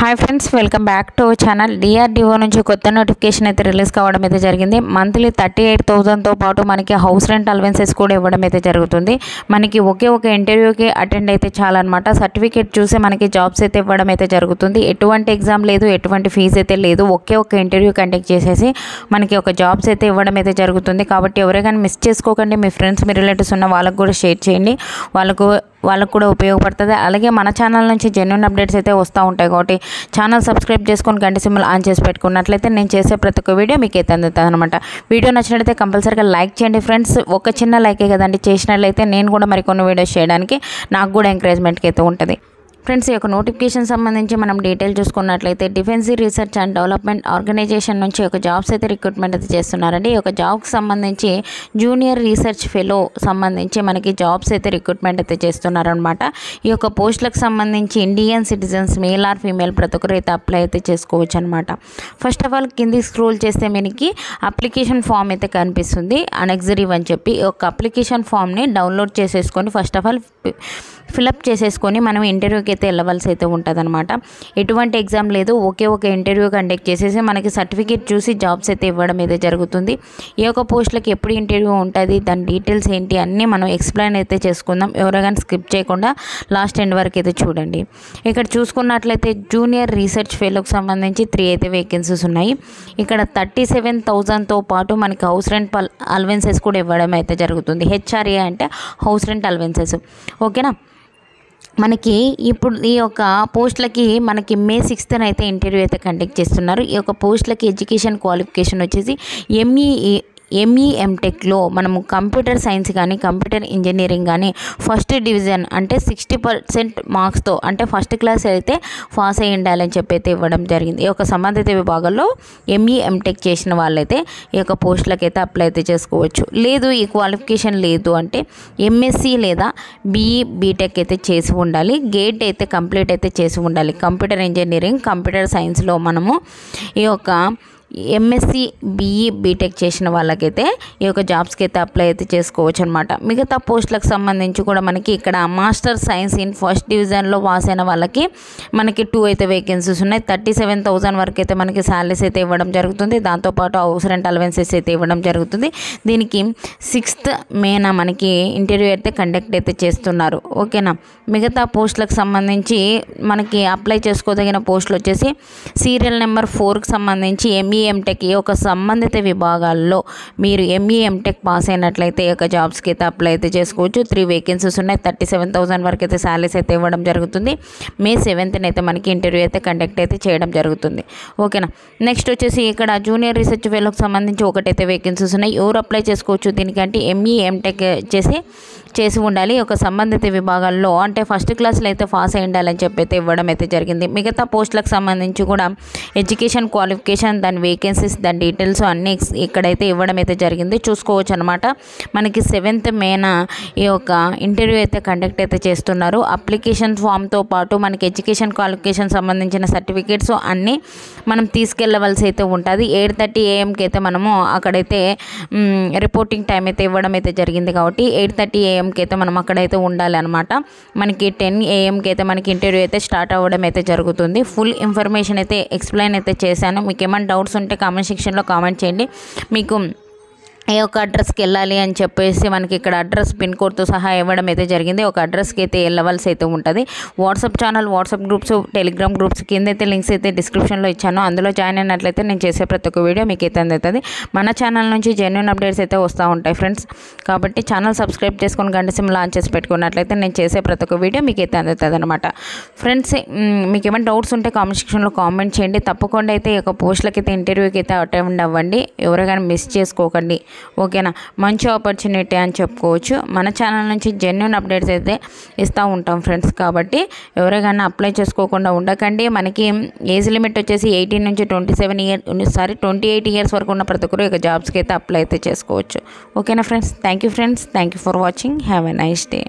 Hi friends, welcome back to our channel. DRDO నుంచి కొత్త notification అయితే రిలీజ్ కావడం అయితే జరిగింది. మంత్లీ 38,000తో పాటు మనకి హౌస్ రెంట్ అలవెన్సెస్ కూడా ఇవ్వడం అయితే జరుగుతుంది. మనకి ఒకే ఒక ఇంటర్వ్యూకి అటెండ్ అయితే చాలన్నమాట. సర్టిఫికేట్ చూసి మనకి జాబ్స్ అయితే ఇవ్వడం అయితే జరుగుతుంది. ఎటువంటి ఎగ్జామ్ లేదు, ఎటువంటి ఫీజు అయితే లేదు. ఒకే ఒక ఇంటర్వ్యూ కండక్ట్ చేసేసి మనకి ఒక జాబ్స్ అయితే ఇవ్వడం అయితే జరుగుతుంది. కాబట్టి ఎవరైనా మిస్ చేసుకోకండి. మీ ఫ్రెండ్స్, మీ రిలేటివ్స్ ఉన్న వాళ్ళకు కూడా షేర్ చేయండి. వాళ్ళకు కూడా ఉపయోగపడుతుంది. అలాగే మన ఛానల్ నుంచి జెన్యూన్ అప్డేట్స్ అయితే వస్తూ ఉంటాయి. కాబట్టి ఛానల్ సబ్స్క్రైబ్ చేసుకొని గంట సింబల్ ఆన్ చేసి పెట్టుకున్నట్లయితే నేను చేసే ప్రతి ఒక్క వీడియో మీకు అయితే అందుతుంది అనమాట. వీడియో నచ్చినట్లయితే కంపల్సరీగా లైక్ చేయండి ఫ్రెండ్స్. ఒక చిన్న లైకే కదండి, చేసినట్లయితే నేను కూడా మరికొన్ని వీడియోస్ చేయడానికి నాకు కూడా ఎంకరేజ్మెంట్కి అయితే ఉంటుంది. ఫ్రెండ్స్, ఈ యొక్క నోటిఫికేషన్ సంబంధించి మనం డీటెయిల్ చూసుకున్నట్లయితే defence research and development organisation నుంచి ఒక జాబ్స్ అయితే రిక్రూట్మెంట్ అయితే చేస్తున్నారండి. ఈ యొక్క జాబ్కి సంబంధించి జూనియర్ రీసెర్చ్ ఫెలో సంబంధించి మనకి జాబ్స్ అయితే రిక్రూట్మెంట్ అయితే చేస్తున్నారనమాట. ఈ యొక్క పోస్టులకు సంబంధించి Indian citizens male or female ప్రతి ఒక్కరు అయితే అప్లై అయితే చేసుకోవచ్చు అనమాట. ఫస్ట్ ఆఫ్ ఆల్ కింది స్క్రోల్ చేస్తే మనకి అప్లికేషన్ ఫామ్ అయితే కనిపిస్తుంది, అనెక్సరీవ్ అని చెప్పి. ఈ యొక్క అప్లికేషన్ ఫామ్ని డౌన్లోడ్ చేసేసుకొని ఫస్ట్ ఆఫ్ ఆల్ ఫిలప్ చేసేసుకొని మనం ఇంటర్వ్యూకి అయితే వెళ్ళవలసి అయితే ఉంటుంది అనమాట. ఎటువంటి ఎగ్జామ్ లేదు, ఒకే ఒక ఇంటర్వ్యూ కండక్ట్ చేసేసి మనకి సర్టిఫికేట్ చూసి జాబ్స్ అయితే ఇవ్వడం అయితే జరుగుతుంది. ఈ యొక్క పోస్టులకి ఎప్పుడు ఇంటర్వ్యూ ఉంటుంది, దాని డీటెయిల్స్ ఏంటి అన్నీ మనం ఎక్స్ప్లెయిన్ అయితే చేసుకుందాం. ఎవరైనా స్కిప్ చేయకుండా లాస్ట్ ఎండ్ వరకు అయితే చూడండి. ఇక్కడ చూసుకున్నట్లయితే జూనియర్ రీసెర్చ్ ఫెలోకి సంబంధించి 3 అయితే వేకెన్సీస్ ఉన్నాయి. ఇక్కడ 37,000తో పాటు మనకి హౌస్ రెంట్ అలవెన్సెస్ కూడా ఇవ్వడం అయితే జరుగుతుంది. హెచ్ఆర్ఏ అంటే హౌస్ రెంట్ అలవెన్సెస్, ఓకేనా. మనకి ఇప్పుడు ఈ యొక్క పోస్టులకి మనకి మే 6th అయితే ఇంటర్వ్యూ అయితే కండక్ట్ చేస్తున్నారు. ఈ యొక్క పోస్టులకి ఎడ్యుకేషన్ క్వాలిఫికేషన్ వచ్చేసి ఎంఈఎంటెక్లో మనము కంప్యూటర్ సైన్స్ కానీ కంప్యూటర్ ఇంజనీరింగ్ కానీ ఫస్ట్ డివిజన్ అంటే 60% మార్క్స్తో అంటే ఫస్ట్ క్లాస్ అయితే పాస్ అయ్యి ఉండాలని చెప్పి అయితే ఇవ్వడం జరిగింది. ఈ యొక్క సంబంధిత విభాగాల్లో ఎంఈఎంటెక్ చేసిన వాళ్ళైతే ఈ యొక్క పోస్టులకు అయితే అప్లై అయితే చేసుకోవచ్చు. లేదు, ఈ క్వాలిఫికేషన్ లేదు అంటే ఎంఎస్సి లేదా బీఈ బీటెక్ అయితే చేసి ఉండాలి. గేట్ అయితే కంప్లీట్ అయితే చేసి ఉండాలి. కంప్యూటర్ ఇంజనీరింగ్ కంప్యూటర్ సైన్స్లో మనము ఈ యొక్క ఎంఎస్సి బీఈ బీటెక్ చేసిన వాళ్ళకైతే ఈ యొక్క జాబ్స్కి అయితే అప్లై అయితే చేసుకోవచ్చు అనమాట. మిగతా పోస్టులకు సంబంధించి కూడా మనకి ఇక్కడ మాస్టర్ సైన్స్ ఇన్ ఫస్ట్ డివిజన్లో పాస్ అయిన వాళ్ళకి మనకి 2 అయితే వేకెన్సీస్ ఉన్నాయి. 37,000 వరకు అయితే మనకి శాలరీస్ అయితే ఇవ్వడం జరుగుతుంది. దాంతోపాటు హౌస్ రెంట్ అలవెన్సెస్ అయితే ఇవ్వడం జరుగుతుంది. దీనికి 6th మేన మనకి ఇంటర్వ్యూ అయితే కండక్ట్ అయితే చేస్తున్నారు, ఓకేనా. మిగతా పోస్టులకు సంబంధించి మనకి అప్లై చేసుకోదగిన పోస్టులు వచ్చేసి సీరియల్ నెంబర్ 4కి సంబంధించి ఎంఈఎంటెక్ ఈ యొక్క సంబంధిత విభాగాల్లో మీరు ఎంఈఎంటెక్ పాస్ అయినట్లయితే ఈ యొక్క జాబ్స్కి అయితే అప్లై అయితే చేసుకోవచ్చు. 3 వేకెన్సీస్ ఉన్నాయి. 37,000 వరకు అయితే శాలరీస్ అయితే ఇవ్వడం జరుగుతుంది. మే 7th అయితే మనకి ఇంటర్వ్యూ అయితే కండక్ట్ అయితే చేయడం జరుగుతుంది, ఓకేనా. నెక్స్ట్ వచ్చేసి ఇక్కడ జూనియర్ రీసెర్చ్ ఫెలోకి సంబంధించి 1 అయితే వేకెన్సీస్ ఉన్నాయి. ఎవరు అప్లై చేసుకోవచ్చు దీనికంటే ఎంఈఎంటెక్ చేసి ఉండాలి. ఒక సంబంధిత విభాగాల్లో అంటే ఫస్ట్ క్లాస్లో అయితే పాస్ అయి ఉండాలని చెప్పి అయితే ఇవ్వడం అయితే జరిగింది. మిగతా పోస్టులకు సంబంధించి కూడా ఎడ్యుకేషన్ క్వాలిఫికేషన్, దాని వేకెన్సీస్, దాని డీటెయిల్స్ అన్నీ ఇక్కడైతే ఇవ్వడం అయితే జరిగింది, చూసుకోవచ్చు అనమాట. మనకి 7th మేన ఈ యొక్క ఇంటర్వ్యూ అయితే కండక్ట్ అయితే చేస్తున్నారు. అప్లికేషన్ ఫామ్తో పాటు మనకి ఎడ్యుకేషన్ క్వాలిఫికేషన్ సంబంధించిన సర్టిఫికేట్స్ అన్నీ మనం తీసుకెళ్ళవలసి అయితే ఉంటుంది. 8:30 AM అయితే మనము అక్కడైతే రిపోర్టింగ్ టైం అయితే ఇవ్వడం అయితే జరిగింది. కాబట్టి 8:30 AM అయితే మనం అక్కడైతే ఉండాలి అనమాట. మనకి 10 AM అయితే మనకి ఇంటర్వ్యూ అయితే స్టార్ట్ అవ్వడం అయితే జరుగుతుంది. ఫుల్ ఇన్ఫర్మేషన్ అయితే ఎక్స్ప్లెయిన్ అయితే చేశాను. మీకు ఏమైనా డౌట్స్ ఉంటే కామెంట్ సెక్షన్లో కామెంట్ చేయండి. మీకు ఏ యొక్క అడ్రస్కి వెళ్ళాలి అని చెప్పేసి మనకి ఇక్కడ అడ్రస్ పిన్ కోడ్తో సహా ఇవ్వడం అయితే జరిగింది. ఒక అడ్రస్కి అయితే వెళ్ళవలసి అయితే ఉంటుంది. WhatsApp channel, WhatsApp groups, Telegram groups కింద అయితే లింక్స్ అయితే డిస్క్రిప్షన్లో ఇచ్చాను. అందులో జాయిన్ అయినట్లయితే నేను చేసే ప్రతి ఒక్క వీడియో మీకు అయితే అందుతుంది. మన ఛానల్ నుంచి జెన్యూన్ అప్డేట్స్ అయితే వస్తూ ఉంటాయి ఫ్రెండ్స్. కాబట్టి ఛానల్ సబ్స్క్రైబ్ చేసుకొని గంట సింబల్ ఆన్ చేసి పెట్టుకున్నట్లయితే నేను చేసే ప్రతి ఒక్క వీడియో మీకు అయితే అందుతుంది అనమాట. ఫ్రెండ్స్, మీకు ఏమైనా డౌట్స్ ఉంటే కామెంట్ సెక్షన్లో కామెంట్ చేయండి. తప్పకుండా అయితే ఈ యొక్క పోస్టులకి అయితే ఇంటర్వ్యూకి అయితే అటెండ్ అవ్వండి. ఎవరైనా మిస్ చేసుకోకండి, ఓకేనా. మంచి ఆపర్చునిటీ అని చెప్పుకోవచ్చు. మన ఛానల్ నుంచి జెన్యూన్ అప్డేట్స్ అయితే ఇస్తూ ఉంటాం ఫ్రెండ్స్. కాబట్టి ఎవరైనా అప్లై చేసుకోకుండా ఉండకండి. మనకి ఏజ్ లిమిట్ వచ్చేసి 18 నుంచి 28 ఇయర్స్ వరకు ఉన్న ప్రతి ఒక్కరు ఇక జాబ్స్కి అయితే అప్లై అయితే చేసుకోవచ్చు, ఓకేనా friends. Thank you for watching. Have a nice day.